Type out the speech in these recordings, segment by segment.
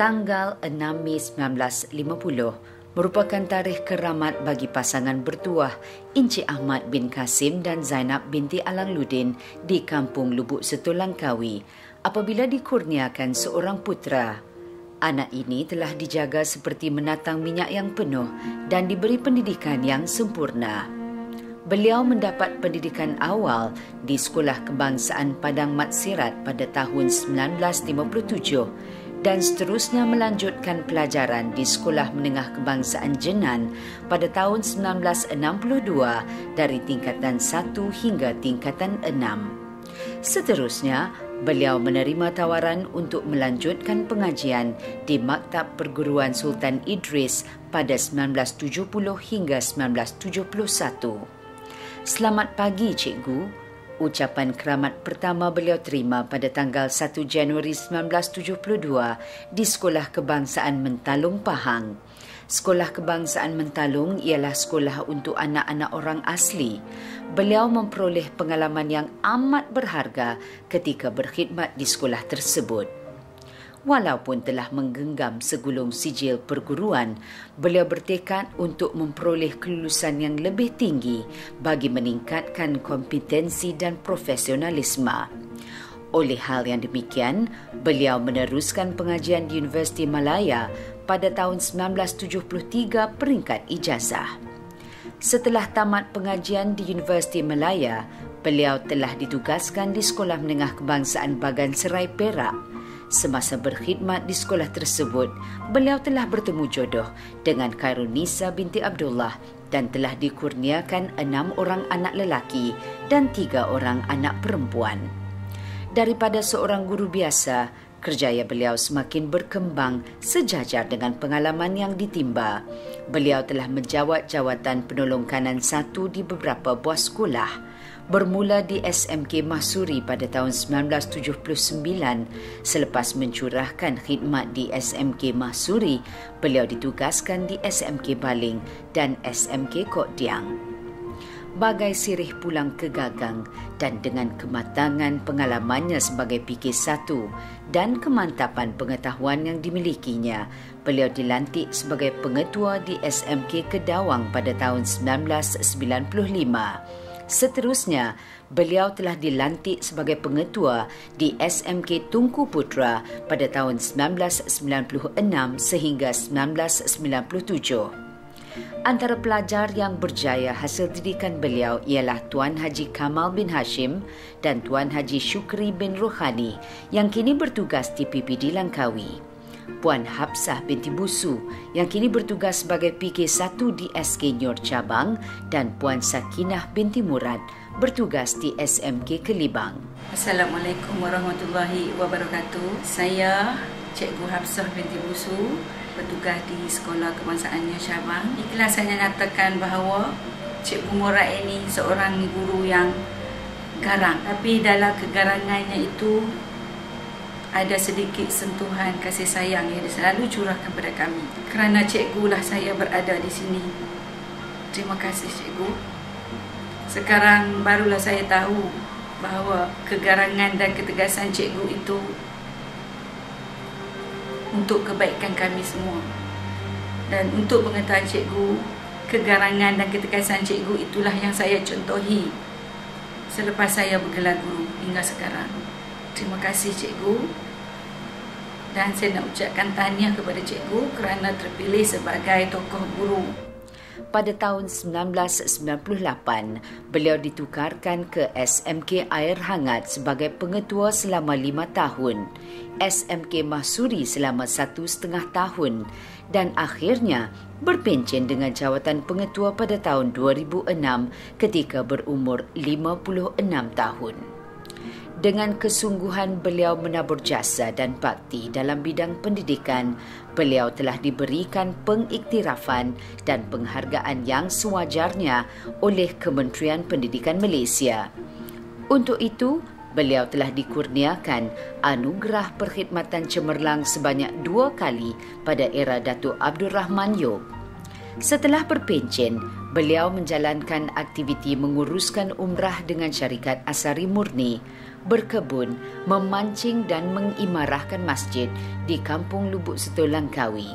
Tanggal 6 Mei 1950 merupakan tarikh keramat bagi pasangan bertuah Encik Ahmad bin Kasim dan Zainab binti Alangluddin di Kampung Lubuk Setul Langkawi apabila dikurniakan seorang putera. Anak ini telah dijaga seperti menatang minyak yang penuh dan diberi pendidikan yang sempurna. Beliau mendapat pendidikan awal di Sekolah Kebangsaan Padang Mat Sirat pada tahun 1957 dan seterusnya melanjutkan pelajaran di Sekolah Menengah Kebangsaan Jenan pada tahun 1962 dari tingkatan 1 hingga tingkatan 6. Seterusnya, beliau menerima tawaran untuk melanjutkan pengajian di Maktab Perguruan Sultan Idris pada 1970 hingga 1971. Selamat pagi, Cikgu. Ucapan keramat pertama beliau terima pada tanggal 1 Januari 1972 di Sekolah Kebangsaan Mentalung, Pahang. Sekolah Kebangsaan Mentalung ialah sekolah untuk anak-anak orang asli. Beliau memperoleh pengalaman yang amat berharga ketika berkhidmat di sekolah tersebut. Walaupun telah menggenggam segulung sijil perguruan, beliau bertekad untuk memperoleh kelulusan yang lebih tinggi bagi meningkatkan kompetensi dan profesionalisme. Oleh hal yang demikian, beliau meneruskan pengajian di Universiti Malaya pada tahun 1973 peringkat ijazah. Setelah tamat pengajian di Universiti Malaya, beliau telah ditugaskan di Sekolah Menengah Kebangsaan Bagan Serai, Perak. Semasa berkhidmat di sekolah tersebut, beliau telah bertemu jodoh dengan Khairunisa binti Abdullah dan telah dikurniakan 6 orang anak lelaki dan 3 orang anak perempuan. Daripada seorang guru biasa, kerjaya beliau semakin berkembang sejajar dengan pengalaman yang ditimba. Beliau telah menjawat jawatan penolong kanan 1 di beberapa buah sekolah. Bermula di SMK Mahsuri pada tahun 1979, selepas mencurahkan khidmat di SMK Mahsuri, beliau ditugaskan di SMK Baling dan SMK Kok Diang. Bagai sirih pulang ke gagang dan dengan kematangan pengalamannya sebagai PK1 dan kemantapan pengetahuan yang dimilikinya, beliau dilantik sebagai pengetua di SMK Kedawang pada tahun 1995. Seterusnya, beliau telah dilantik sebagai pengetua di SMK Tunku Putra pada tahun 1996 sehingga 1997. Antara pelajar yang berjaya hasil didikan beliau ialah Tuan Haji Kamal bin Hashim dan Tuan Haji Syukri bin Rohani yang kini bertugas di PPD Langkawi. Puan Hapsah binti Busu yang kini bertugas sebagai PK1 di SK Nyor Cabang dan Puan Sakinah binti Murad bertugas di SMK Kelibang. Assalamualaikum warahmatullahi wabarakatuh. Saya Cikgu Hapsah binti Busu bertugas di Sekolah Kebangsaan Nyor Cabang. Ikhlas saya nyatakan bahawa Cikgu Murad ini seorang guru yang garang, tapi dalam kegarangannya itu ada sedikit sentuhan kasih sayang yang dia selalu curahkan kepada kami. Kerana cikgu lah saya berada di sini. Terima kasih cikgu. Sekarang barulah saya tahu bahawa kegarangan dan ketegasan cikgu itu untuk kebaikan kami semua. Dan untuk pengetahuan cikgu, kegarangan dan ketegasan cikgu itulah yang saya contohi selepas saya bergelar guru hingga sekarang. Terima kasih cikgu, dan saya nak ucapkan tahniah kepada cikgu kerana terpilih sebagai tokoh guru. Pada tahun 1998, beliau ditukarkan ke SMK Air Hangat sebagai pengetua selama 5 tahun, SMK Mahsuri selama 1,5 tahun dan akhirnya berpencen dengan jawatan pengetua pada tahun 2006 ketika berumur 56 tahun. Dengan kesungguhan beliau menabur jasa dan bakti dalam bidang pendidikan, beliau telah diberikan pengiktirafan dan penghargaan yang sewajarnya oleh Kementerian Pendidikan Malaysia. Untuk itu, beliau telah dikurniakan anugerah perkhidmatan cemerlang sebanyak 2 kali pada era Datuk Abdul Rahman Yop. Setelah berpencen, beliau menjalankan aktiviti menguruskan umrah dengan syarikat Asari Murni, berkebun, memancing dan mengimarahkan masjid di Kampung Lubuk Setul Langkawi.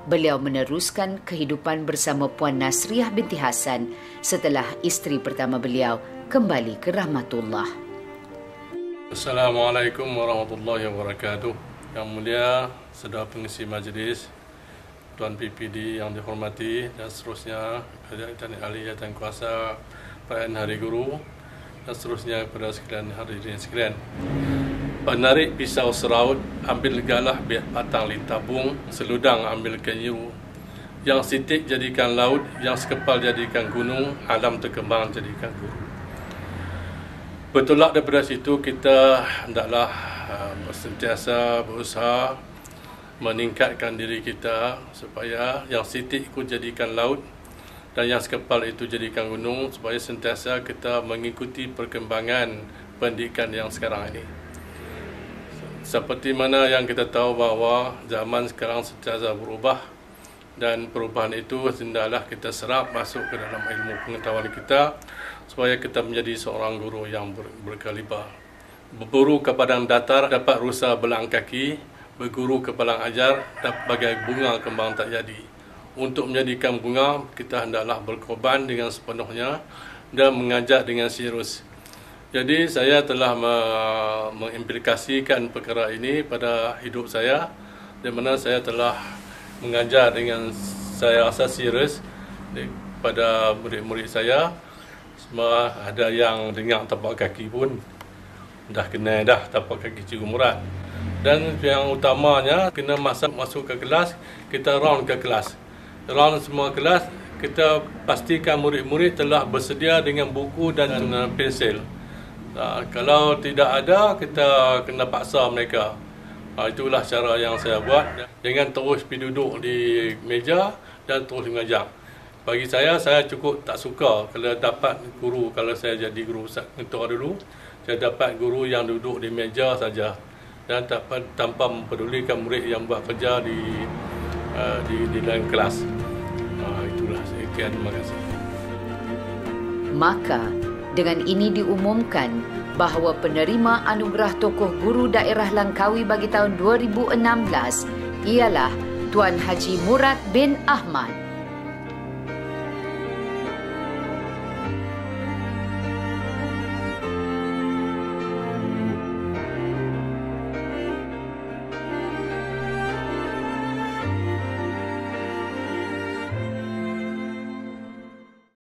Beliau meneruskan kehidupan bersama Puan Nasriah binti Hasan setelah isteri pertama beliau kembali ke rahmatullah. Assalamualaikum warahmatullahi wabarakatuh. Yang mulia saudara pengisi majlis, Tuan PPD yang dihormati dan seterusnya, Ketua Ahli Jawatan Kuasa Perayaan Hari Guru dan seterusnya kepada sekalian hadirin sekalian. Penarik pisau seraut, ambil galah biar patang litabung, seludang ambil kayu, yang sitik jadikan laut, yang sekepal jadikan gunung, alam terkembang jadikan guru. Bertolak daripada situ, kita hendaklah sentiasa berusaha meningkatkan diri kita supaya yang sitik itu jadikan laut dan yang sekepal itu jadikan gunung, supaya sentiasa kita mengikuti perkembangan pendidikan yang sekarang ini. Seperti mana yang kita tahu bahawa zaman sekarang sentiasa berubah, dan perubahan itu hendaklah kita serap masuk ke dalam ilmu pengetahuan kita supaya kita menjadi seorang guru yang berkaliber. Berburu ke padang datar dapat rusa belang kaki, berguru ke padang ajar dapat bagai bunga kembang tak jadi. Untuk menjadikan bunga, kita hendaklah berkorban dengan sepenuhnya dan mengajar dengan serius. Jadi saya telah mengimplikasikan perkara ini pada hidup saya, di mana saya telah mengajar dengan saya rasa serius pada murid-murid saya. Semua ada yang dengar tapak kaki pun dah kenal dah tapak kaki Cikgu Murad. Dan yang utamanya, kena masuk ke kelas, kita round ke kelas. Round semua kelas, kita pastikan murid-murid telah bersedia dengan buku dan pensil. Kalau tidak ada, kita kena paksa mereka. Itulah cara yang saya buat. Jangan terus pergi duduk di meja dan terus mengajar. Bagi saya cukup tak suka kalau dapat guru, kalau saya jadi guru ketua dulu, saya dapat guru yang duduk di meja saja dan tanpa mempedulikan murid yang buat kerja di dalam kelas. Itulah sekian, terima kasih. Maka dengan ini diumumkan bahawa penerima anugerah tokoh guru daerah Langkawi bagi tahun 2016 ialah Tuan Haji Murad bin Ahmad.